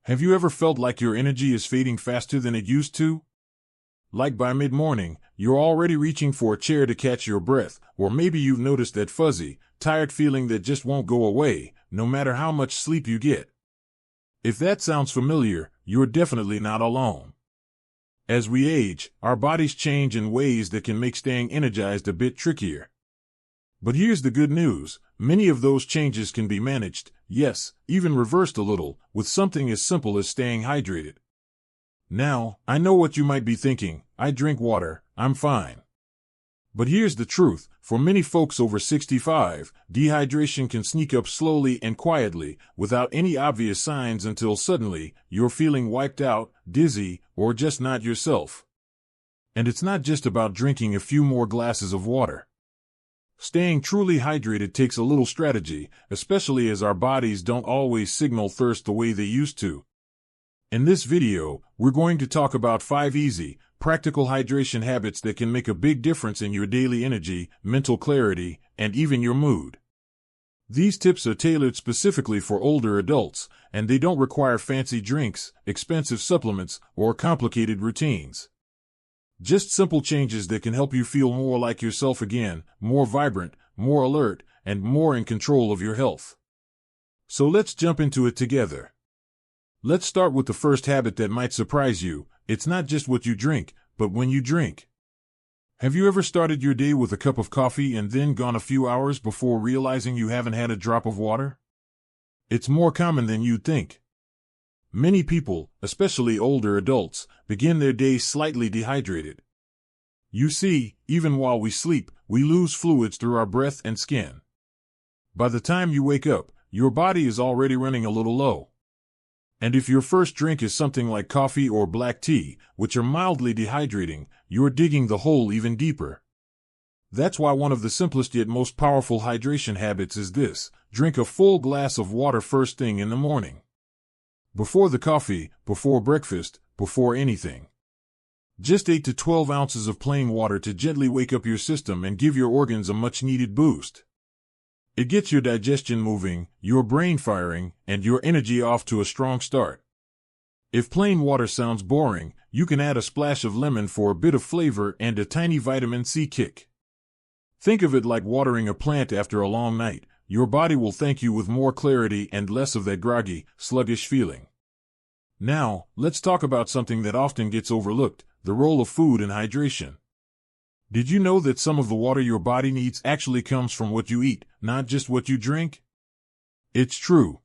Have you ever felt like your energy is fading faster than it used to? Like by mid-morning, you're already reaching for a chair to catch your breath, or maybe you've noticed that fuzzy, tired feeling that just won't go away, no matter how much sleep you get. If that sounds familiar, you're definitely not alone. As we age, our bodies change in ways that can make staying energized a bit trickier. But here's the good news. Many of those changes can be managed, yes, even reversed a little, with something as simple as staying hydrated. Now, I know what you might be thinking. I drink water, I'm fine. But here's the truth. For many folks over 65, dehydration can sneak up slowly and quietly, without any obvious signs until suddenly, you're feeling wiped out, dizzy, or just not yourself. And it's not just about drinking a few more glasses of water. Staying truly hydrated takes a little strategy, especially as our bodies don't always signal thirst the way they used to. In this video, we're going to talk about 5 easy, practical hydration habits that can make a big difference in your daily energy, mental clarity, and even your mood. These tips are tailored specifically for older adults, and they don't require fancy drinks, expensive supplements, or complicated routines. Just simple changes that can help you feel more like yourself again, more vibrant, more alert, and more in control of your health. So let's jump into it together. Let's start with the first habit that might surprise you. It's not just what you drink, but when you drink. Have you ever started your day with a cup of coffee and then gone a few hours before realizing you haven't had a drop of water? It's more common than you'd think. Many people, especially older adults, begin their day slightly dehydrated. You see, even while we sleep, we lose fluids through our breath and skin. By the time you wake up, your body is already running a little low. And if your first drink is something like coffee or black tea, which are mildly dehydrating, you're digging the hole even deeper. That's why one of the simplest yet most powerful hydration habits is this: drink a full glass of water first thing in the morning. Before the coffee, before breakfast, before anything. Just 8 to 12 ounces of plain water to gently wake up your system and give your organs a much-needed boost. It gets your digestion moving, your brain firing, and your energy off to a strong start. If plain water sounds boring, you can add a splash of lemon for a bit of flavor and a tiny vitamin C kick. Think of it like watering a plant after a long night. Your body will thank you with more clarity and less of that groggy, sluggish feeling. Now, let's talk about something that often gets overlooked: the role of food in hydration. Did you know that some of the water your body needs actually comes from what you eat, not just what you drink? It's true.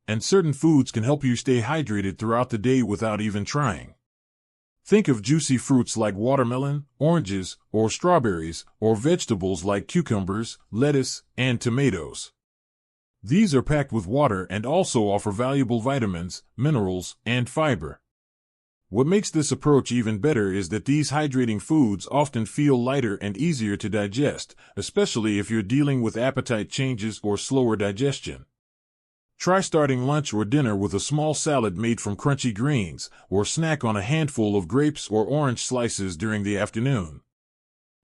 And certain foods can help you stay hydrated throughout the day without even trying. Think of juicy fruits like watermelon, oranges, or strawberries, or vegetables like cucumbers, lettuce, and tomatoes. These are packed with water and also offer valuable vitamins, minerals, and fiber. What makes this approach even better is that these hydrating foods often feel lighter and easier to digest, especially if you're dealing with appetite changes or slower digestion. Try starting lunch or dinner with a small salad made from crunchy greens, or snack on a handful of grapes or orange slices during the afternoon.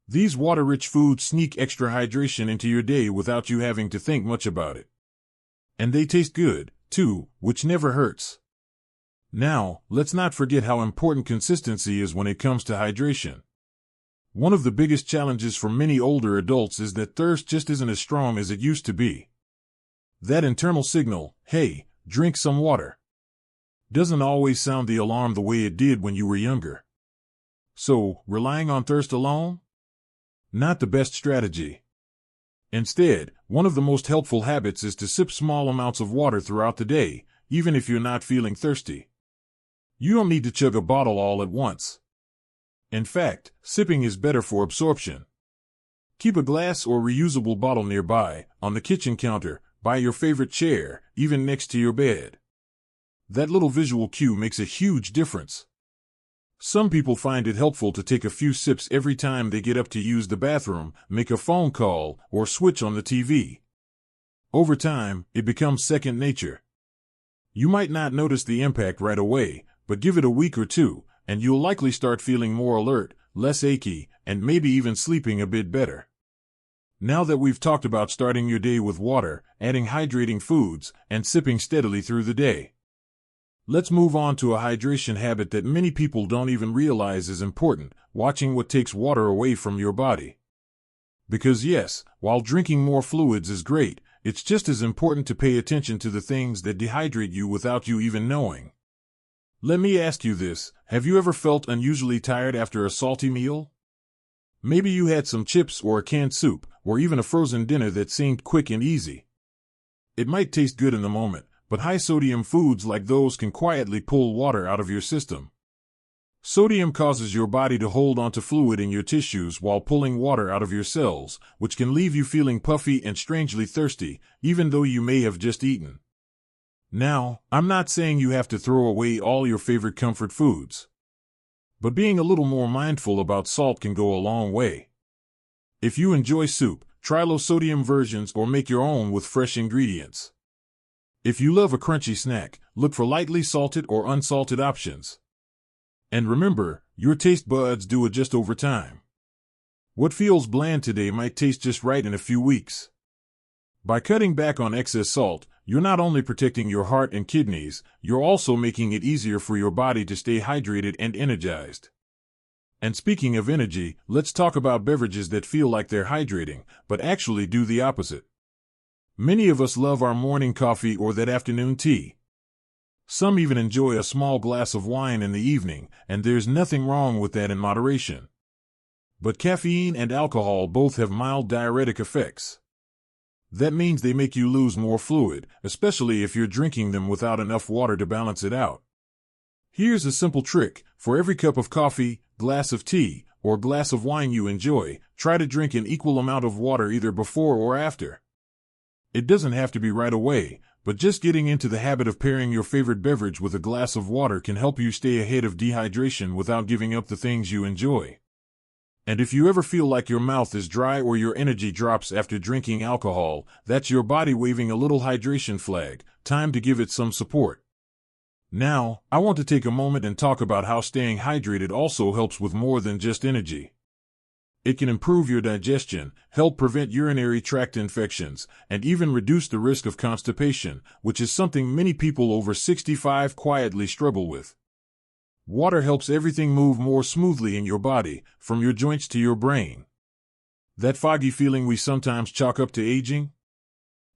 These water-rich foods sneak extra hydration into your day without you having to think much about it. And they taste good, too, which never hurts. Now, let's not forget how important consistency is when it comes to hydration. One of the biggest challenges for many older adults is that thirst just isn't as strong as it used to be. That internal signal, "Hey, drink some water," doesn't always sound the alarm the way it did when you were younger. So, relying on thirst alone? Not the best strategy. Instead, one of the most helpful habits is to sip small amounts of water throughout the day, even if you're not feeling thirsty. You don't need to chug a bottle all at once. In fact, sipping is better for absorption. Keep a glass or reusable bottle nearby, on the kitchen counter, by your favorite chair, even next to your bed. That little visual cue makes a huge difference. Some people find it helpful to take a few sips every time they get up to use the bathroom, make a phone call, or switch on the TV. Over time, it becomes second nature. You might not notice the impact right away, but give it a week or two, and you'll likely start feeling more alert, less achy, and maybe even sleeping a bit better. Now that we've talked about starting your day with water, adding hydrating foods, and sipping steadily through the day, Let's move on to a hydration habit that many people don't even realize is important: watching what takes water away from your body. Because yes, while drinking more fluids is great, it's just as important to pay attention to the things that dehydrate you without you even knowing. Let me ask you this: have you ever felt unusually tired after a salty meal? Maybe you had some chips or a canned soup, or even a frozen dinner that seemed quick and easy. It might taste good in the moment, but high-sodium foods like those can quietly pull water out of your system. Sodium causes your body to hold onto fluid in your tissues while pulling water out of your cells, which can leave you feeling puffy and strangely thirsty, even though you may have just eaten. Now, I'm not saying you have to throw away all your favorite comfort foods. But being a little more mindful about salt can go a long way. If you enjoy soup, try low-sodium versions or make your own with fresh ingredients. If you love a crunchy snack, look for lightly salted or unsalted options. And remember, your taste buds do adjust over time. What feels bland today might taste just right in a few weeks. By cutting back on excess salt, you're not only protecting your heart and kidneys, you're also making it easier for your body to stay hydrated and energized. And speaking of energy, let's talk about beverages that feel like they're hydrating, but actually do the opposite. Many of us love our morning coffee or that afternoon tea. Some even enjoy a small glass of wine in the evening, and there's nothing wrong with that in moderation. But caffeine and alcohol both have mild diuretic effects. That means they make you lose more fluid, especially if you're drinking them without enough water to balance it out. Here's a simple trick: for every cup of coffee, glass of tea, or glass of wine you enjoy, try to drink an equal amount of water either before or after. It doesn't have to be right away, but just getting into the habit of pairing your favorite beverage with a glass of water can help you stay ahead of dehydration without giving up the things you enjoy. And if you ever feel like your mouth is dry or your energy drops after drinking alcohol, that's your body waving a little hydration flag. Time to give it some support. Now, I want to take a moment and talk about how staying hydrated also helps with more than just energy. It can improve your digestion, help prevent urinary tract infections, and even reduce the risk of constipation, which is something many people over 65 quietly struggle with. Water helps everything move more smoothly in your body, from your joints to your brain. That foggy feeling we sometimes chalk up to aging?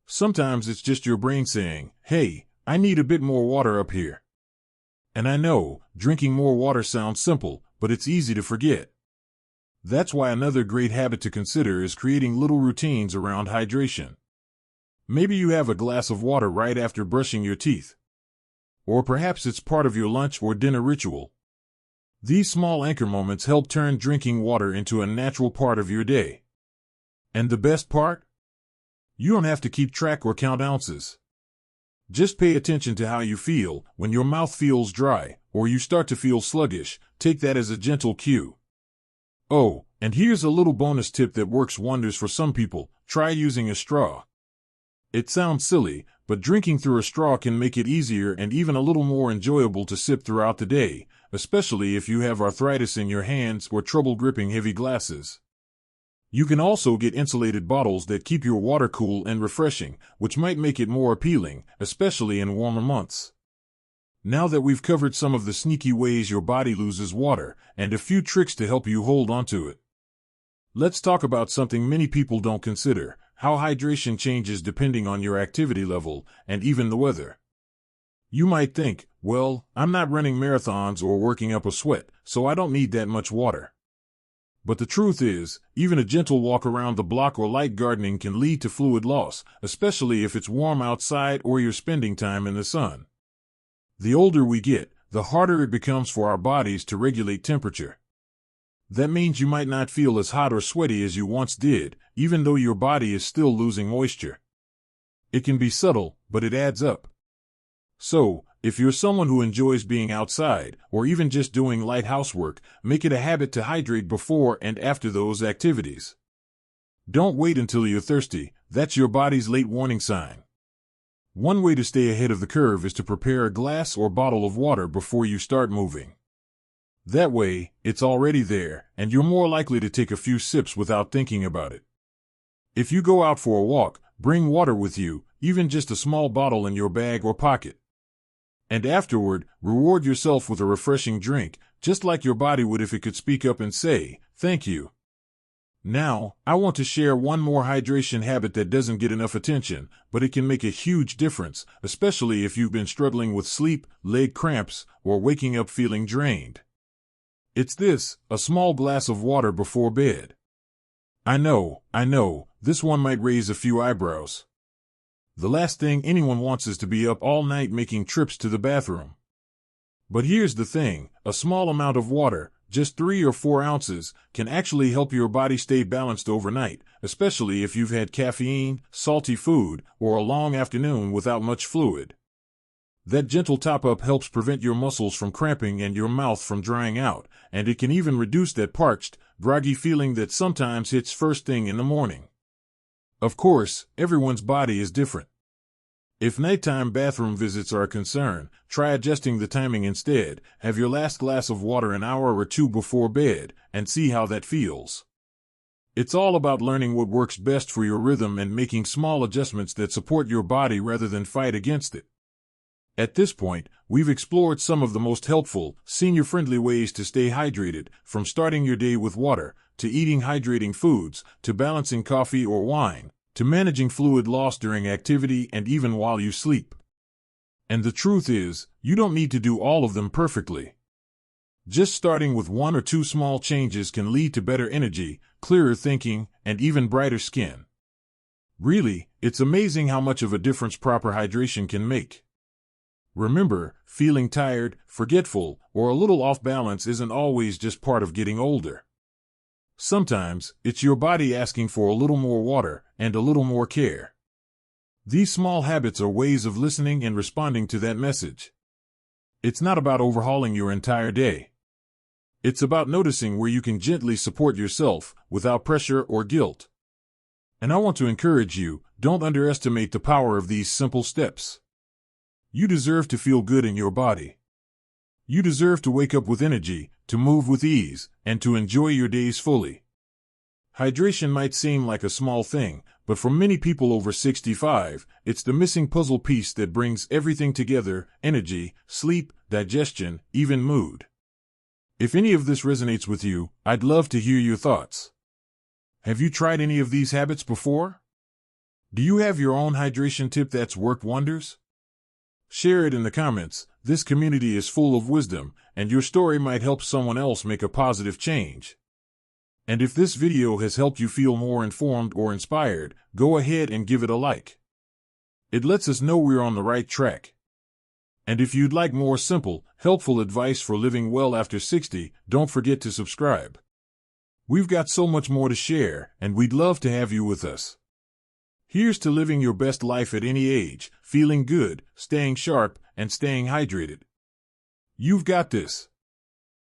Sometimes it's just your brain saying, "Hey, I need a bit more water up here." And I know, drinking more water sounds simple, but it's easy to forget. That's why another great habit to consider is creating little routines around hydration. Maybe you have a glass of water right after brushing your teeth. Or perhaps it's part of your lunch or dinner ritual. These small anchor moments help turn drinking water into a natural part of your day. And the best part? You don't have to keep track or count ounces. Just pay attention to how you feel. When your mouth feels dry, or you start to feel sluggish, take that as a gentle cue. Oh, and here's a little bonus tip that works wonders for some people: try using a straw. It sounds silly, but drinking through a straw can make it easier and even a little more enjoyable to sip throughout the day, especially if you have arthritis in your hands or trouble gripping heavy glasses. You can also get insulated bottles that keep your water cool and refreshing, which might make it more appealing, especially in warmer months. Now that we've covered some of the sneaky ways your body loses water, and a few tricks to help you hold onto it, let's talk about something many people don't consider: how hydration changes depending on your activity level and even the weather. You might think, well, I'm not running marathons or working up a sweat, so I don't need that much water. But the truth is, even a gentle walk around the block or light gardening can lead to fluid loss, especially if it's warm outside or you're spending time in the sun. The older we get, the harder it becomes for our bodies to regulate temperature. That means you might not feel as hot or sweaty as you once did, even though your body is still losing moisture. It can be subtle, but it adds up. So, if you're someone who enjoys being outside, or even just doing light housework, make it a habit to hydrate before and after those activities. Don't wait until you're thirsty. That's your body's late warning sign. One way to stay ahead of the curve is to prepare a glass or bottle of water before you start moving. That way, it's already there, and you're more likely to take a few sips without thinking about it. If you go out for a walk, bring water with you, even just a small bottle in your bag or pocket. And afterward, reward yourself with a refreshing drink, just like your body would if it could speak up and say, "Thank you." Now, I want to share one more hydration habit that doesn't get enough attention, but it can make a huge difference, especially if you've been struggling with sleep, leg cramps, or waking up feeling drained. It's this: a small glass of water before bed. I know, this one might raise a few eyebrows. The last thing anyone wants is to be up all night making trips to the bathroom. But here's the thing: a small amount of water, just 3 or 4 ounces, can actually help your body stay balanced overnight, especially if you've had caffeine, salty food, or a long afternoon without much fluid. That gentle top-up helps prevent your muscles from cramping and your mouth from drying out, and it can even reduce that parched, groggy feeling that sometimes hits first thing in the morning. Of course, everyone's body is different. If nighttime bathroom visits are a concern, try adjusting the timing instead. Have your last glass of water an hour or 2 before bed, and see how that feels. It's all about learning what works best for your rhythm and making small adjustments that support your body rather than fight against it. At this point, we've explored some of the most helpful, senior-friendly ways to stay hydrated, from starting your day with water, to eating hydrating foods, to balancing coffee or wine, to managing fluid loss during activity and even while you sleep. And the truth is, you don't need to do all of them perfectly. Just starting with 1 or 2 small changes can lead to better energy, clearer thinking, and even brighter skin. Really, it's amazing how much of a difference proper hydration can make. Remember, feeling tired, forgetful, or a little off balance isn't always just part of getting older. Sometimes, it's your body asking for a little more water and a little more care. These small habits are ways of listening and responding to that message. It's not about overhauling your entire day. It's about noticing where you can gently support yourself without pressure or guilt. And I want to encourage you, don't underestimate the power of these simple steps. You deserve to feel good in your body. You deserve to wake up with energy, to move with ease, and to enjoy your days fully. Hydration might seem like a small thing, but for many people over 65, it's the missing puzzle piece that brings everything together: energy, sleep, digestion, even mood. If any of this resonates with you, I'd love to hear your thoughts. Have you tried any of these habits before? Do you have your own hydration tip that's worked wonders? Share it in the comments. This community is full of wisdom, and your story might help someone else make a positive change. And if this video has helped you feel more informed or inspired, go ahead and give it a like. It lets us know we're on the right track. And if you'd like more simple, helpful advice for living well after 60, don't forget to subscribe. We've got so much more to share, and we'd love to have you with us. Here's to living your best life at any age, feeling good, staying sharp, and staying hydrated. You've got this.